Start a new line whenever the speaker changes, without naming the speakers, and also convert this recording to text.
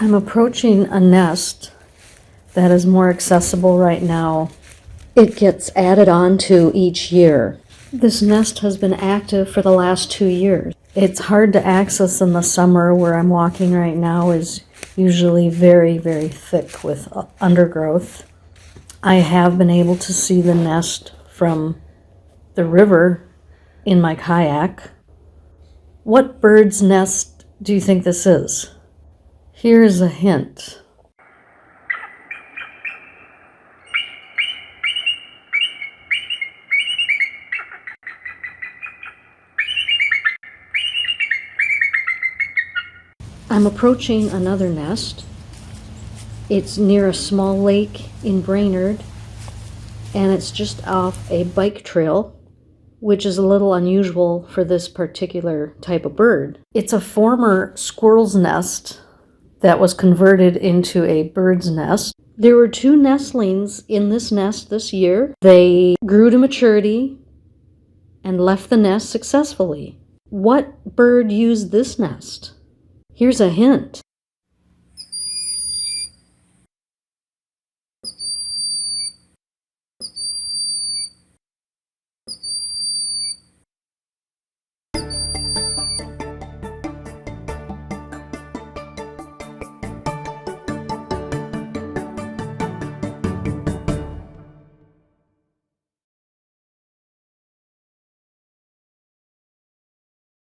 I'm approaching a nest that is more accessible right now. It gets added on to each year. This nest has been active for the last 2 years. It's hard to access in the summer. Where I'm walking right now is usually very, very thick with undergrowth. I have been able to see the nest from the river in my kayak. What bird's nest do you think this is? Here's a hint. I'm approaching another nest. It's near a small lake in Brainerd, and it's just off a bike trail, which is a little unusual for this particular type of bird. It's a former squirrel's nest that was converted into a bird's nest. There were 2 nestlings in this nest this year. They grew to maturity and left the nest successfully. What bird used this nest? Here's a hint.